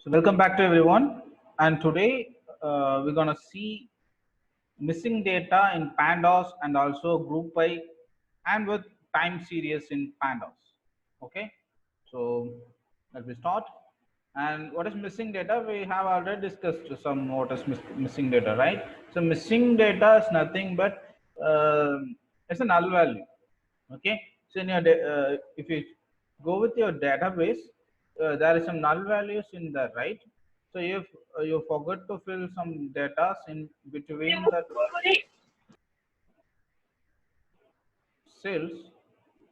So welcome back to everyone. And today we're gonna see missing data in pandas and also group by and with time series in pandas. Okay, so let me start. And what is missing data? We have already discussed some what is missing data, right? So missing data is nothing but it's a null value. Okay, so in your if you go with your database, there is some null values in there, right? So if you forget to fill some data in between the cells,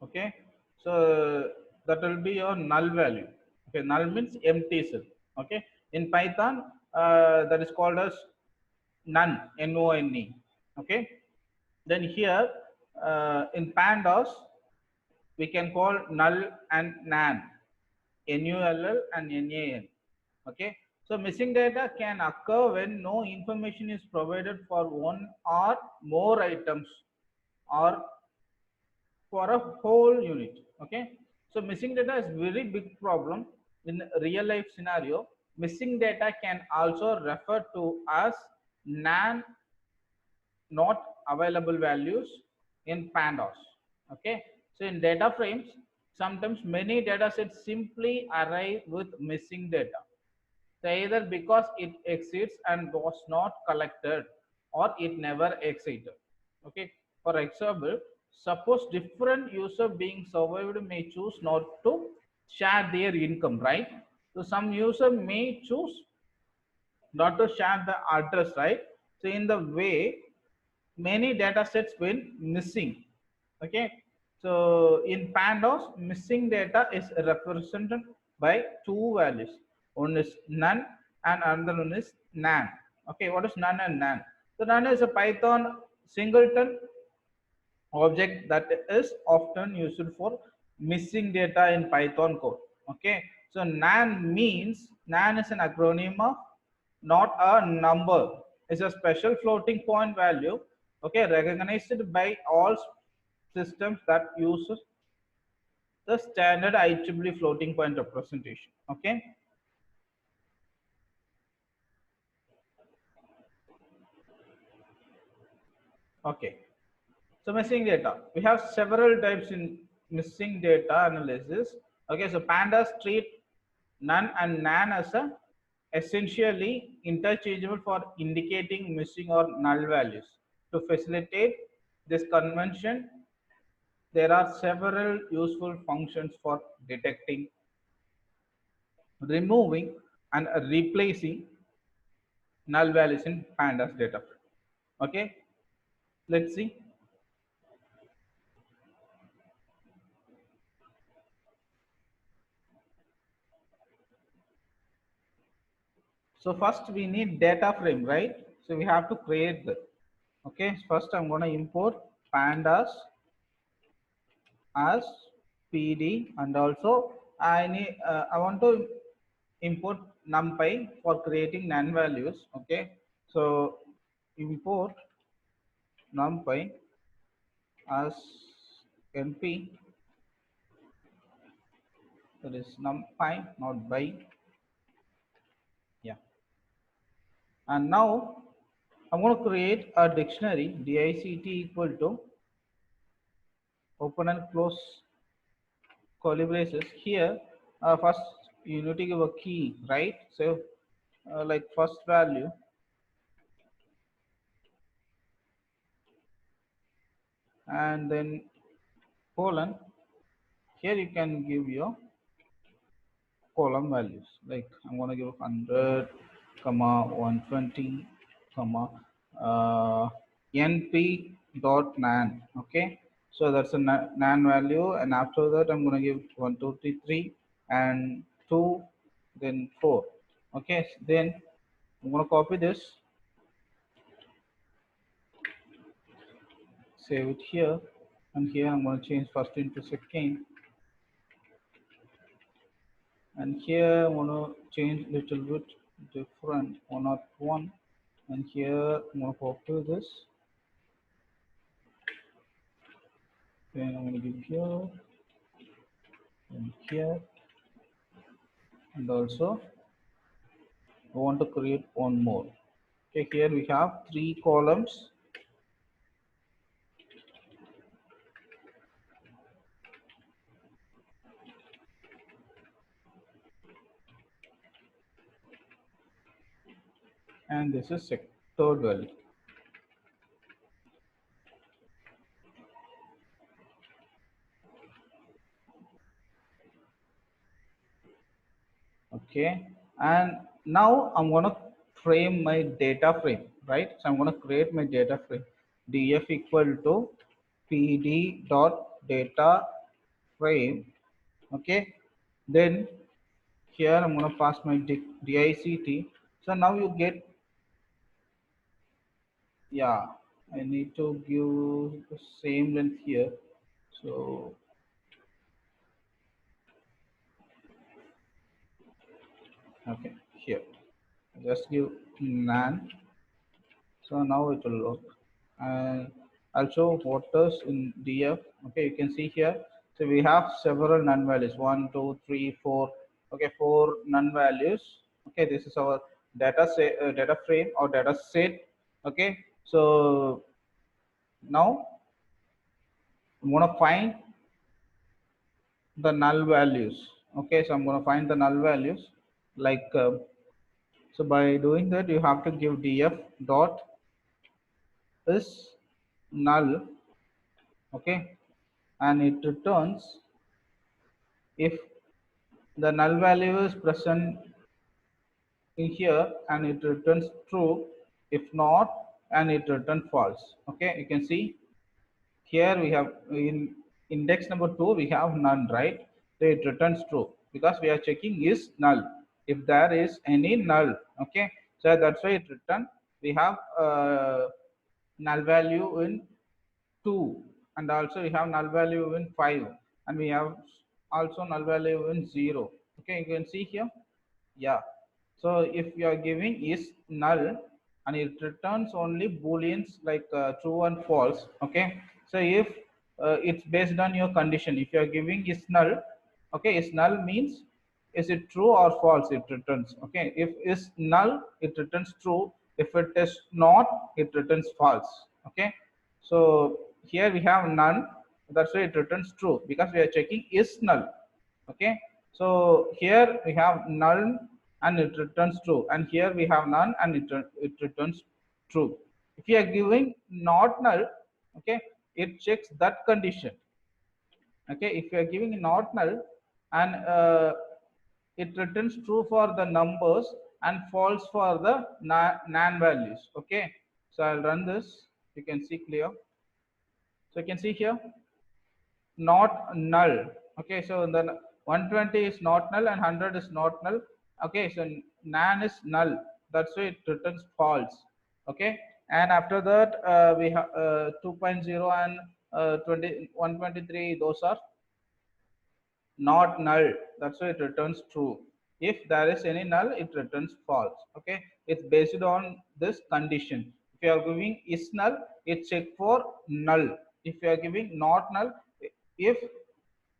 okay, so that will be your null value. Okay, null means empty cell. Okay, in Python that is called as none, none. Okay, then here in pandas we can call null and nan, null and nan. Okay, so missing data can occur when no information is provided for one or more items or for a whole unit. Okay, so missing data is very big problem in real life scenario. Missing data can also refer to as nan, not available values in pandas. Okay, so in data frames sometimes many data sets simply arrive with missing data, so either because it exceeds and was not collected or it never exceeded. Okay, for example, suppose different user being surveyed may choose not to share their income, right? So some user may choose not to share the address, right? So in the way many data sets went missing. Okay, so in pandas missing data is represented by two values. One is none and another one is nan. Okay, what is none and nan? So none is a Python singleton object that is often used for missing data in Python code. Okay, so nan means, nan is an acronym of not a number, is a special floating point value. Okay, recognized by all systems that uses the standard IEEE floating point representation. Okay, okay. So missing data, we have several types in missing data analysis. Okay, so pandas treat none and nan as a essentially interchangeable for indicating missing or null values. To facilitate this convention, there are several useful functions for detecting, removing, and replacing null values in pandas data frame. Okay, let's see. So first we need data frame, right? So we have to create that. Okay, first I'm going to import pandas as pd, and also I want to import numpy for creating nan values. Okay, so import numpy as np, that is numpy, not by. Yeah, and now I'm going to create a dictionary dict equal to open and close curly braces. Here first you need to give a key, right? So like first value, and then colon. Here you can give your column values, like I'm going to give 100 comma 120 comma uh, np dot nan. Okay, so that's a nan value, and after that I'm going to give 1 2 3 3 and 2, then 4. Okay, then I'm going to copy this, save it here, and here I'm going to change first into second, and here I'm going to change little bit different, 101, and here I'm going to copy this, then I'm going to give here and here, and also We want to create one more. Okay, here we have 3 columns. And this is third value. Okay, and now I'm going to frame my data frame, right? So I'm going to create my data frame. Df equal to pd dot data frame. Okay, then here I'm going to pass my dict. So now you get, yeah, I need to give the same length here. So okay, here just give nan. So now it will look, and also what is in df. Okay, you can see here. So we have several none values, 1 2 3 4. Okay, 4 none values. Okay, this is our data frame or data set. Okay, so now I'm going to find the null values. Okay, so I'm going to find the null values, like so by doing that you have to give df dot is null. Okay, and it returns if the null value is present in here, and it returns true. If not, and it returns false. Okay, you can see here we have in index number 2 we have none, right? So it returns true because we are checking is null. If there is any null, okay, so that's why it return. We have null value in 2, and also we have null value in 5, and we have also null value in 0. Okay, you can see here. Yeah, so if you are giving is null, and it returns only booleans like true and false. Okay, so if it's based on your condition. If you are giving is null, okay, is null means is it true or false, it returns. Okay, if is null, it returns true. If it is not, it returns false. Okay, so here we have none, that's why it returns true because we are checking is null. Okay, so here we have null and it returns true, and here we have none and it returns true. If you are giving not null, okay, it checks that condition. Okay, if you are giving not null, and it returns true for the numbers and false for the nan values. Okay, so I'll run this, you can see clear. So you can see here not null. Okay, so then 120 is not null and 100 is not null. Okay, so nan is null, that's why it returns false. Okay, and after that we have 2.0 and 123, those are not null, that's why it returns true. If there is any null, it returns false. Okay, it's based on this condition. If you are giving is null, it check for null. If you are giving not null, if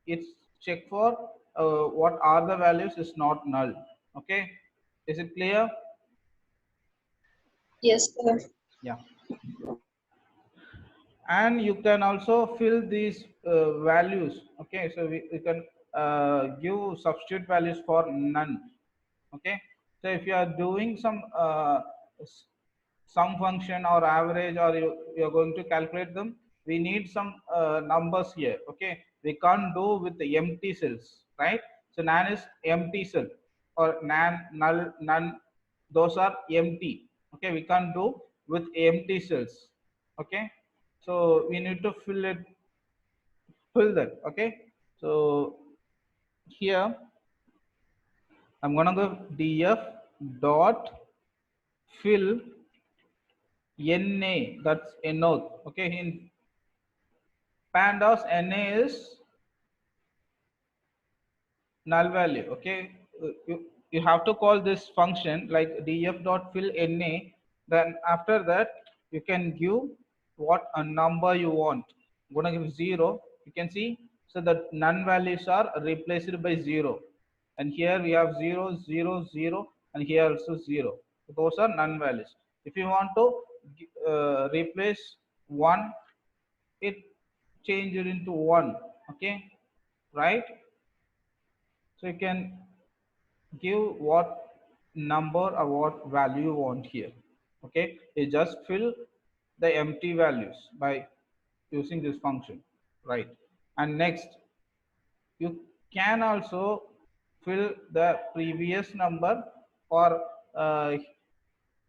it's check for what are the values is not null. Okay, is it clear? Yes, sir. Yeah, and you can also fill these values. Okay, so we can give substitute values for none. Okay, so if you are doing some sum function or average, or you're going to calculate them, we need some numbers here. Okay, we can't do with the empty cells, right? So nan is empty cell, or nan null none, those are empty. Okay, we can't do with empty cells. Okay, so we need to fill that. Okay, so here I'm gonna go df dot fill na, that's node. Okay, in pandas na is null value. Okay, you have to call this function like df dot fill na. Then after that you can give what a number you want. I'm gonna give 0. You can see, so that none values are replaced by 0, and here we have 0 0 0 and here also 0. So those are none values. If you want to replace 1, it change it into 1. Okay, right? So you can give what number or what value you want here. Okay, you just fill the empty values by using this function, right? And next, you can also fill the previous number, or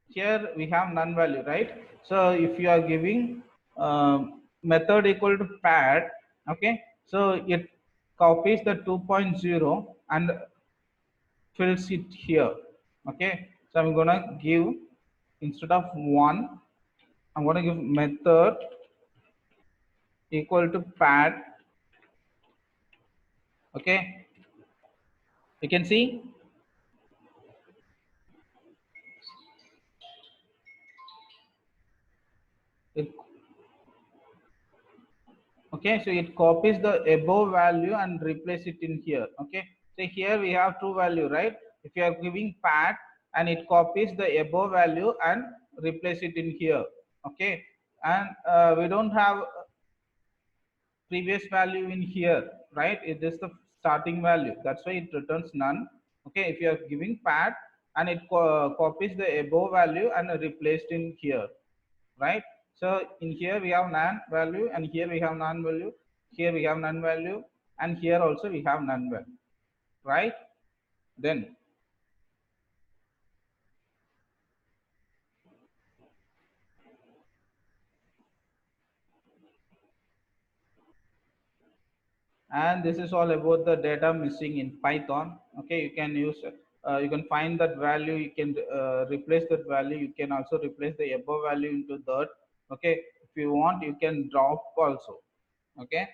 here we have none value, right? So if you are giving method equal to pad, okay, so it copies the 2.0 and fills it here. Okay, so I'm gonna give, instead of 1, I'm gonna give method equal to pad. Okay, you can see it. Okay, so it copies the above value and replace it in here. Okay, so here we have two value, right? If you are giving pad, and it copies the above value and replace it in here. Okay, and we don't have previous value in here, right? It is the starting value, that's why it returns none. Okay, if you are giving pad and it copies the above value and replaced in here, right? So in here we have none value, and here we have none value, here we have none value, and here also we have none value, right? Then and this is all about the data missing in Python. Okay, you can use you can find that value, you can replace that value, you can also replace the above value into that. Okay, if you want, you can drop also. Okay,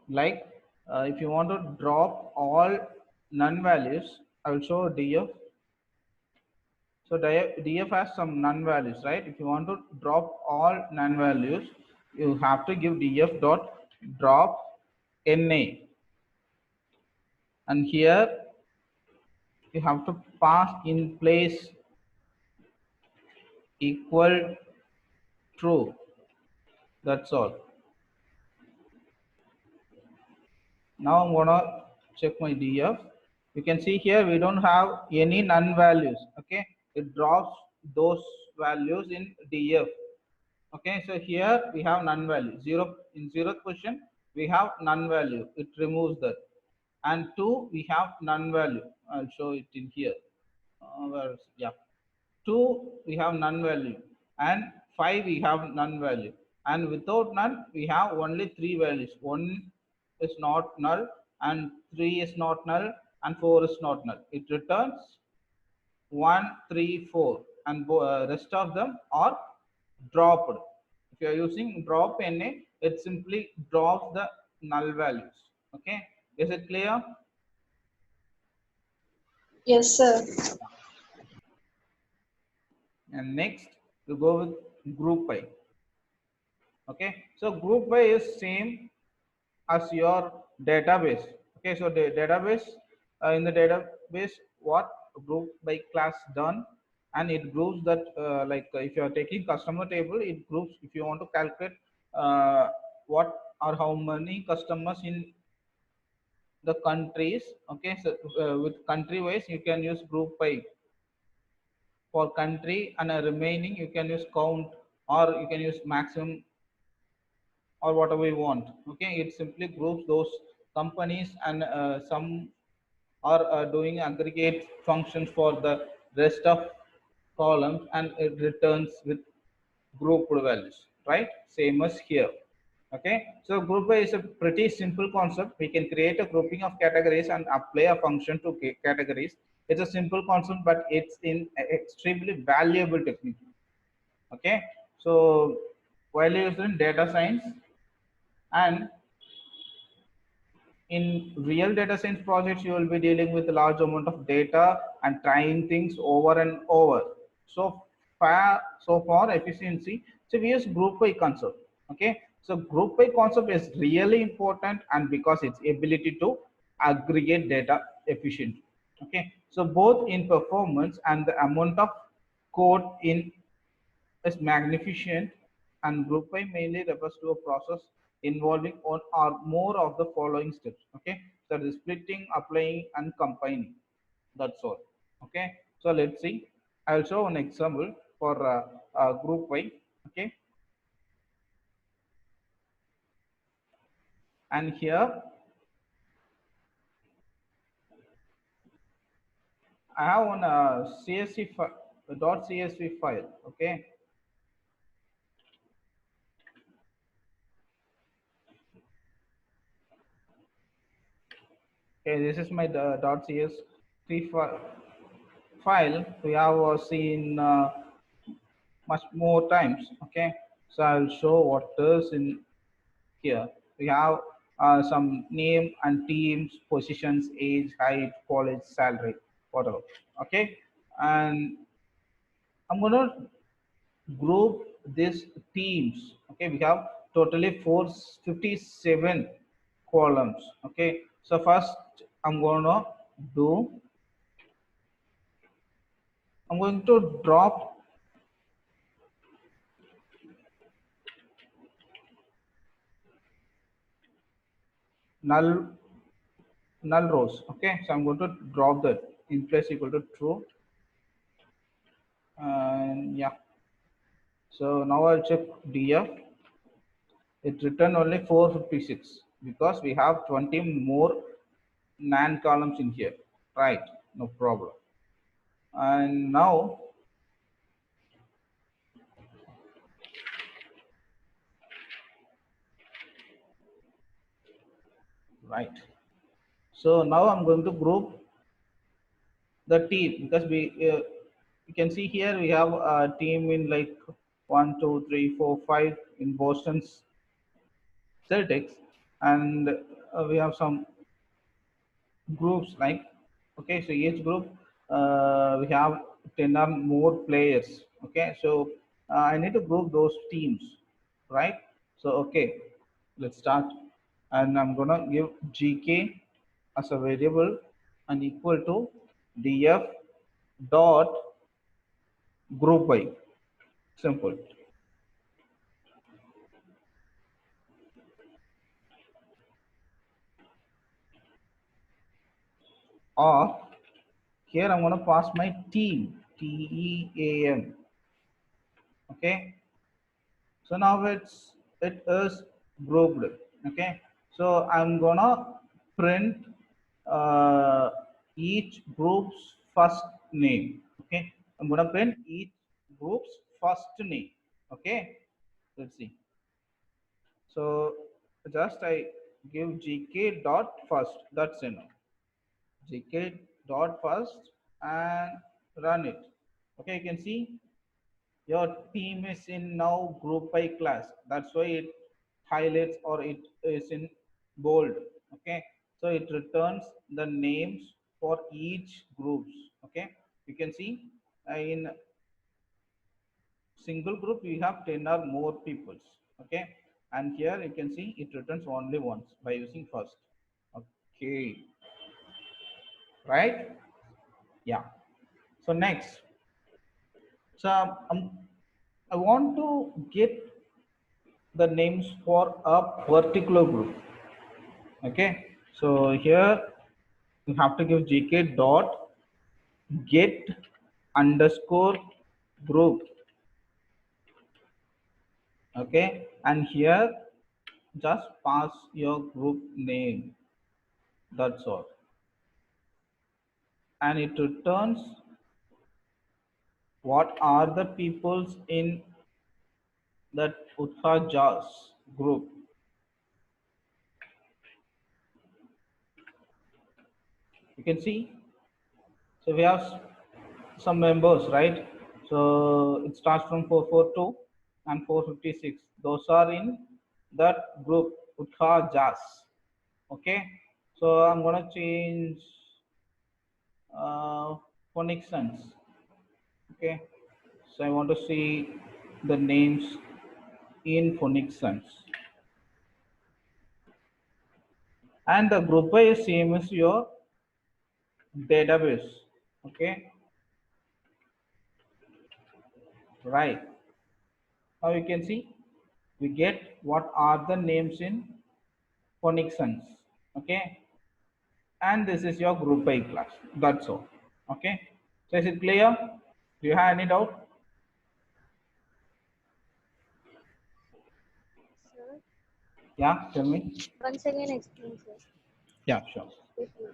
like if you want to drop all none values, I'll show df. So df has some none values, right? If you want to drop all none values, you have to give df dot drop na, and here you have to pass in place equal true. That's all. Now I'm gonna check my df. You can see here we don't have any none values. Okay, it drops those values in df. Okay, so here we have none value, 0 in 0th position we have none value, it removes that. And 2 we have none value, I'll show it in here. Yeah, 2 we have none value, and 5 we have none value, and without none we have only 3 values. 1 is not null, and 3 is not null, and 4 is not null. It returns 1, 3, 4, and rest of them are dropped. If you are using drop na, it simply drops the null values. Okay, is it clear? Yes, sir. And next you go with group by. Okay, so group by is same as your database. Okay, so the database, in the database, what group by class done, and it groups that like if you are taking customer table, it groups. If you want to calculate what or how many customers in the countries, okay, so with country wise you can use group by for country, and a remaining you can use count, or you can use maximum, or whatever you want. Okay, it simply groups those companies, and some are doing aggregate functions for the rest of columns, and it returns with grouped values, right? Same as here. Okay, so group by is a pretty simple concept. We can create a grouping of categories and apply a function to categories. It's a simple concept, but it's in extremely valuable technique. Okay, so while using data science, and in real data science projects, you will be dealing with a large amount of data and trying things over and over. So so for efficiency, so we use group by concept. Okay, so group by concept is really important, and because its ability to aggregate data efficiently. Okay, so both in performance and the amount of code in is magnificent, and group by mainly refers to a process involving one or more of the following steps. Okay, so the splitting, applying, and combining. That's all. Okay, so let's see. I'll show an example for group by. Okay, and here I have one CSV dot CSV file. Okay, okay, this is my dot CSV file. We have seen much more times. Okay, so I'll show what is in here. We have some name and teams, positions, age, height, college, salary, whatever. Okay, and I'm gonna group these teams. Okay, we have totally 457 columns. Okay, so first i'm gonna do I'm going to drop null null rows. Okay, so I'm going to drop that in place equal to true, and yeah, so now I'll check df. It returned only 456 because we have 20 more NaN columns in here, right? No problem. And now, right. So now I'm going to group the team because you can see here we have a team in like 1, 2, 3, 4, 5 in Boston's Celtics, and we have some groups like, okay, so each group we have 10 or more players. Okay, so I need to group those teams, right? So okay, let's start, and I'm gonna give gk as a variable and equal to df dot group by. Simple. Or here I'm gonna pass my team, team. Okay, so now it is grouped. Okay, so I'm gonna print uh, each group's first name. Okay, I'm gonna print each group's first name. Okay, let's see. So just I give gk dot first, that's enough. gk dot first and run it. Okay, you can see your team is in now group by class. That's why it highlights or it is in bold. Okay, so it returns the names for each groups. Okay, you can see in single group we have 10 or more peoples. Okay, and here you can see it returns only once by using first. Okay, right? Yeah, so next, so I want to get the names for a particular group. Okay, so here you have to give gk dot get underscore group. Okay, and here just pass your group name. That's all, and it returns what are the peoples in that Utha Jas group. You can see, so we have some members, right? So it starts from 442 and 456. Those are in that group, Utha Jas. Okay, so I'm gonna change phonic sense. Okay, So I want to see the names in phonics sense. And the group by is same as your database. Okay, right. Now you can see we get what are the names in phonics sense. Okay, and this is your group by class. That's all. Okay, so is it clear? Do you have any doubt? Sir, Yeah, tell me. once again explain, sir. Yeah, sure. Quickly.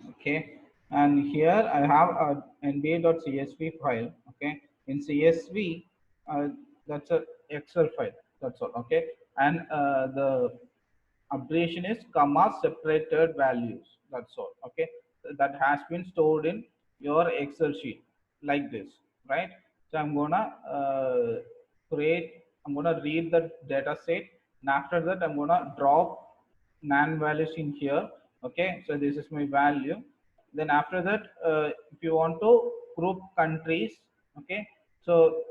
Okay, and here I have a nba.csv file. Okay, in csv, that's a excel file. That's all. Okay, and the abbreviation is comma separated values. That's all. Okay, that has been stored in your excel sheet like this, right? So I'm gonna create, I'm gonna read the data set, and after that I'm gonna drop nan values in here. Okay, so this is my value. Then after that, if you want to group countries, okay, so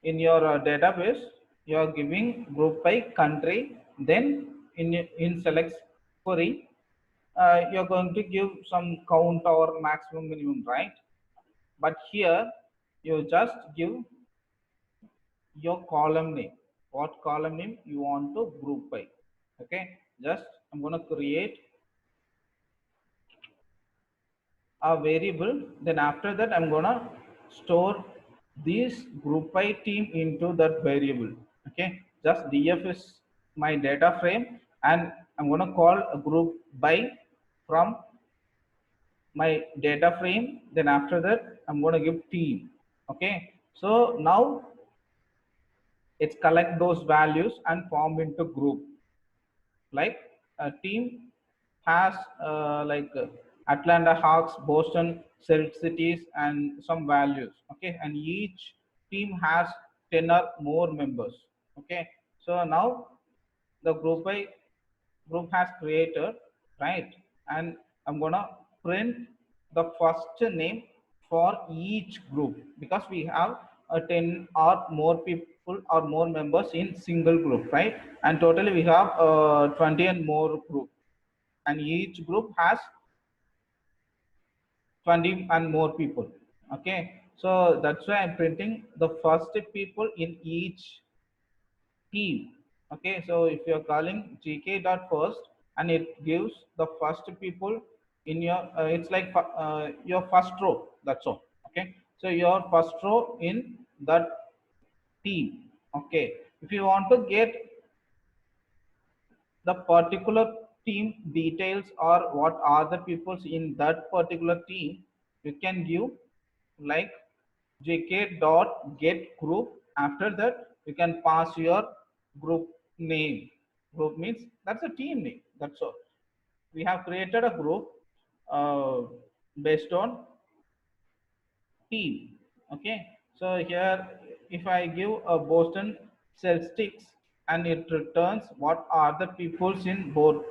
in your database you are giving group by country. Then in select query, you're going to give some count or maximum minimum, right? But here you just give your column name, what column name you want to group by. Okay, just I'm going to create a variable. Then after that I'm going to store this group by team into that variable. Okay, just df is my data frame, and I'm going to call a group by from my data frame. Then after that I'm going to give team. Okay, so now it's collect those values and form into group. Like a team has like Atlanta Hawks, Boston Celtics, and some values. Okay, and each team has 10 or more members. Okay, so now the group has created, right? And I'm gonna print the first name for each group, because we have 10 or more people or more members in single group, right? And totally we have 20 and more group, and each group has 20 and more people. Okay, so that's why I'm printing the first people in each team. Okay, so if you're calling gk dot first, and it gives the first people in your it's like your first row. That's all. Okay, so your first row in that team. Okay, if you want to get the particular team details or what are the peoples in that particular team, you can give like jk dot get group. After that you can pass your group name. Group means that's a team name. That's all. We have created a group uh, based on team. Okay, so here if I give a Boston Celtics, and it returns what are the peoples in both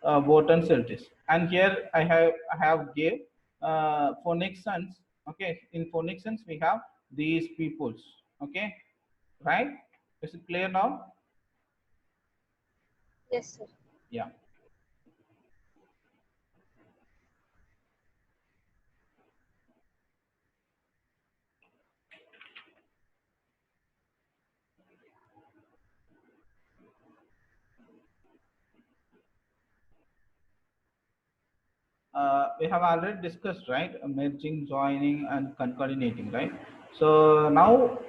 Boston Celtics. And here I have give phonics sense. Okay, in phonics sense we have these peoples. Okay, right? Is it clear now? Yes, sir. Yeah. We have already discussed, right? Merging, joining, and concatenating, right? So now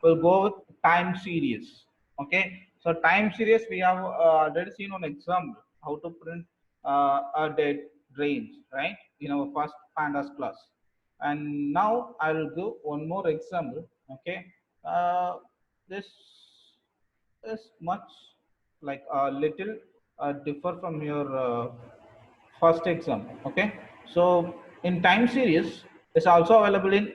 we'll go with time series. Okay, so time series we have already seen on example how to print a dead range, right, in our first pandas class. And now I will give one more example. Okay, this is much like a little differ from your first example. Okay, so in time series it's also available in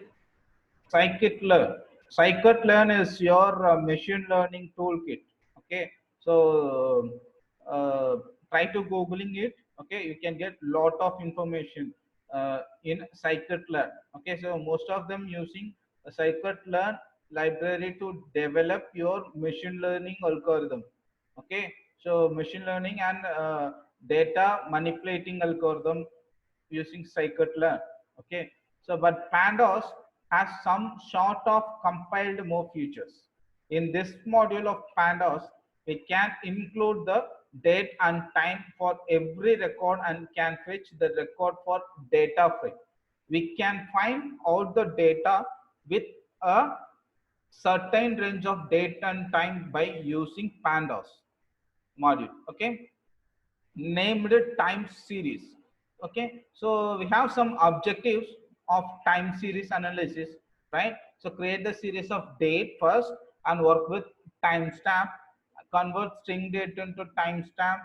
scikit-learn. Scikit-learn is your machine learning toolkit. Okay, so try to googling it. Okay, you can get lot of information in scikit-learn. Okay, so most of them using a scikit-learn library to develop your machine learning algorithm. Okay, so machine learning and data manipulating algorithm using scikit-learn. Okay, so but pandas has some sort of compiled more features. In this module of pandas, we can include the date and time for every record and can fetch the record for data frame. We can find all the data with a certain range of date and time by using pandas module. Okay, named time series. Okay, so we have some objectives of time series analysis, right? So create the series of date first and work with timestamp, convert string data into timestamp,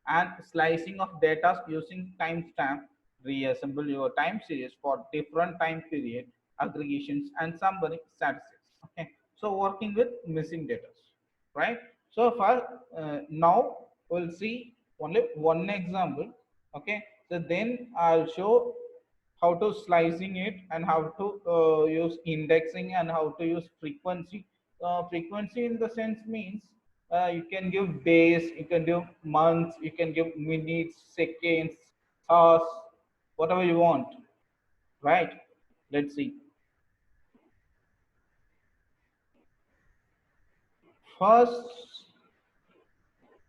and slicing of data using timestamp, reassemble your time series for different time period, aggregations and summary statistics. Okay, so working with missing data, right? So for now we'll see only one example. Okay, so then I'll show how to slicing it and how to use indexing and how to use frequency. Frequency in the sense means you can give days, you can give months, you can give minutes, seconds, hours, whatever you want, right? Let's see. First,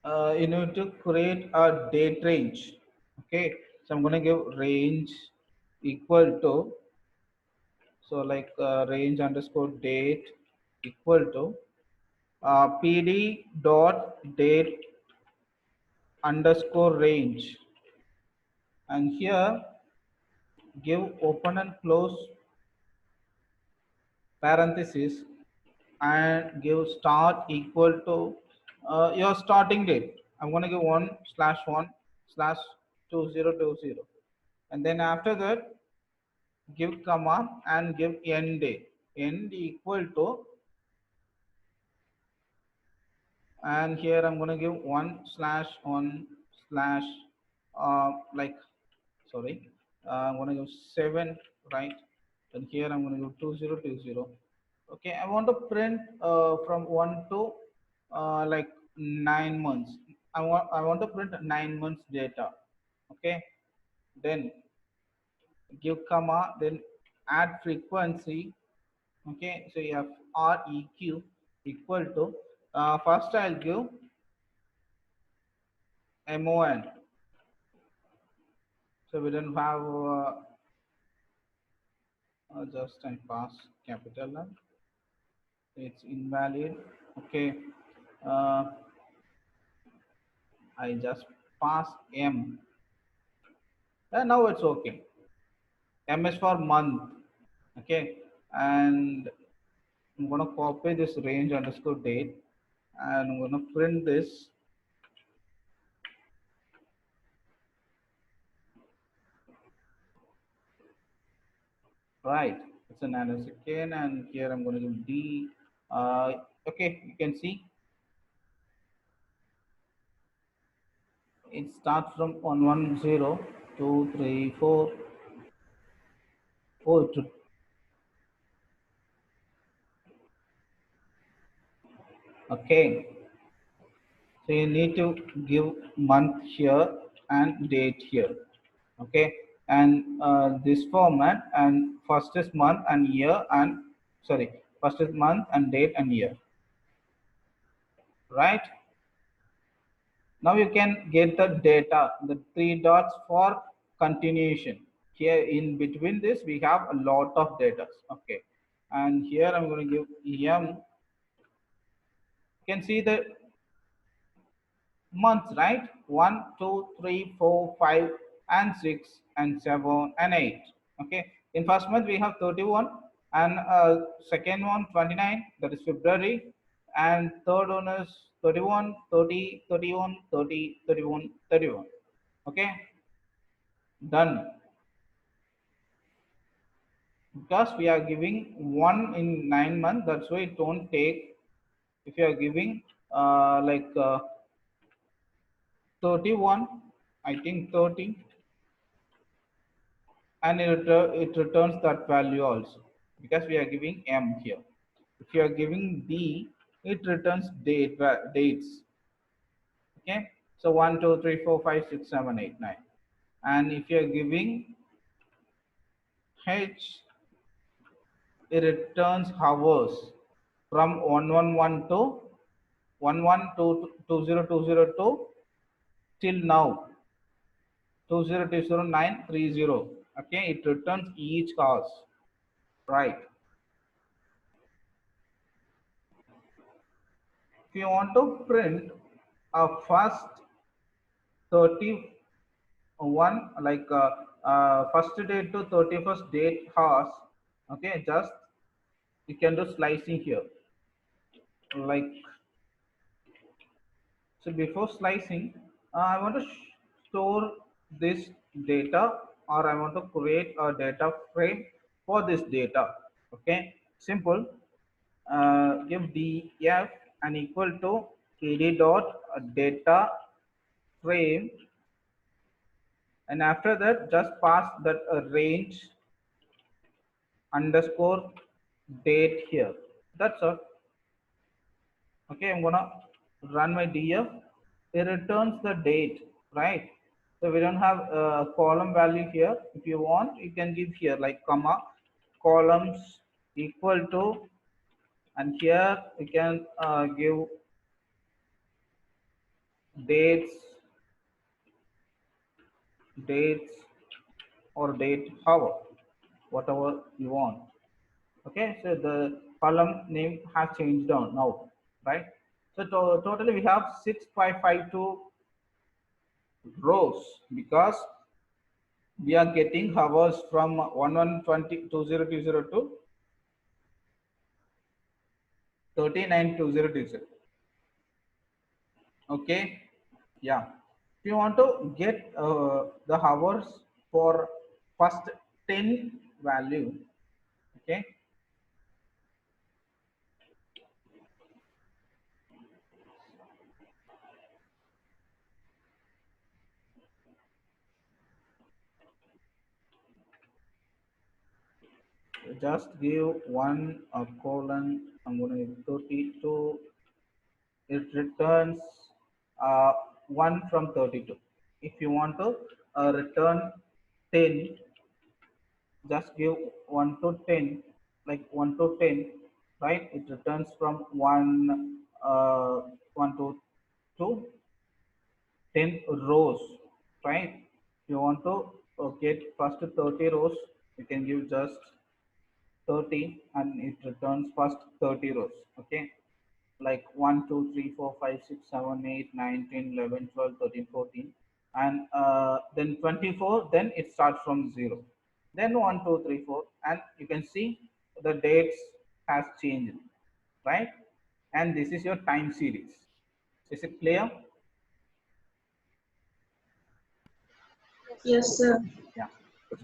you need to create a date range. Okay, so I'm going to give range equal to, so like range underscore date equal to pd dot date underscore range, and here give open and close parenthesis and give start equal to your starting date. I'm going to give 1/1/2020, and then after that give comma and give end date, end equal to, and here I'm going to give 1/1/ like, sorry, I'm going to give 7, right? And here I'm going to give 2020. Okay, I want to print from 1 to like 9 months. I want to print 9 months data. Okay, then give comma, then add frequency. Okay, so you have req equal to first I'll give mon. So we don't have just I pass capital M, it's invalid. Okay, uh, I just pass m, and now it's okay. M is for month. Okay, and I'm gonna copy this range underscore date and I'm gonna print this. Right, it's a nanosecond, and here I'm gonna give d. Okay, you can see it starts from 110, 2, 3, 4. Oh, okay. So you need to give month here and date here. Okay, and this format, and first is month and year, and sorry, first is month and date and year, right? Now you can get the data, the 3 dots for continuation. Here in between this, we have a lot of data. Okay, and here I'm going to give em. You can see the months, right? 1, 2, 3, 4, 5, and 6, and 7, and 8. Okay, in first month we have 31, and second one 29, that is February, and third one is 31, 30, 31, 30, 31, 31. Okay, done. Because we are giving 1 in 9 months, that's why it don't take. If you are giving like 31, I think 30, and it returns that value also because we are giving M here. If you are giving D, it returns dates. Okay, so 1, 2, 3, 4, 5, 6, 7, 8, 9. And if you are giving H, it returns hours from 111 to 112202 till now 20200930. Okay, it returns each hours, right? If you want to print a first 31, like first date to 31st date hours, okay, just you can do slicing here, like so. Before slicing, I want to store this data, or I want to create a data frame for this data. Okay, simple. Give df and equal to ed dot data frame, and after that just pass that range underscore date here. That's all. Okay, I'm gonna run my df. It returns the date, right? So we don't have a column value here. If you want, you can give here like comma columns equal to, and here you can give dates, dates or date hour, whatever you want. Okay, so the column name has changed down now, right? So totally we have 6552 rows because we are getting hours from 1120 to 392020. Okay, yeah. If you want to get the hours for first 10 value, okay, just give one colon. I'm going to 32. It returns uh, 1 from 32. If you want to return 10, just give 1 to 10, like 1 to 10, right? It returns from 1 to 10 rows, right? If you want to get first 30 rows, you can give just 30 and it returns first 30 rows. Okay, like 1, 2, 3, 4, 5, 6, 7, 8, 9, 10, 11, 12, 13, 14, and then 24, then it starts from 0. Then 1, 2, 3, 4, and you can see the dates has changed, right? And this is your time series. Is it clear? Yes, Yes, sir. sir. Yeah.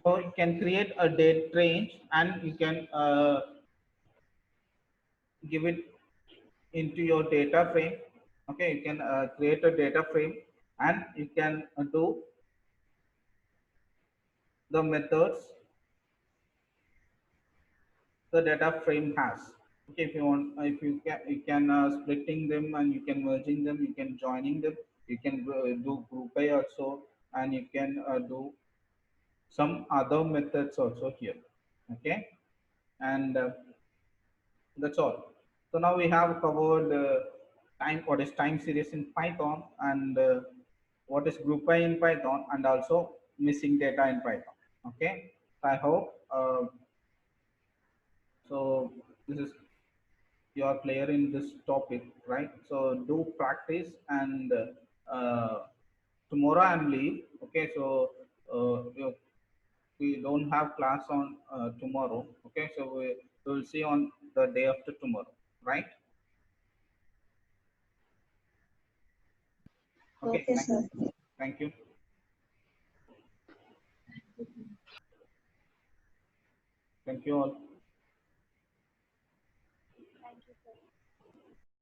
So you can create a date range and you can give it into your data frame. Okay, you can create a data frame and you can do the methods the data frame has. Okay, if you want, if you can splitting them and you can merging them, you can joining them, you can do group by also, and you can do some other methods also here. Okay, and that's all. So now we have covered time, what is time series in Python, and what is group by in Python, and also missing data in Python. Okay, so I hope so. This is you are clear in this topic, right? So do practice, and tomorrow I'm leave. Okay, so we don't have class on tomorrow. Okay, so we will see on the day after tomorrow, right? Okay, Okay, sir. thank you, thank you all.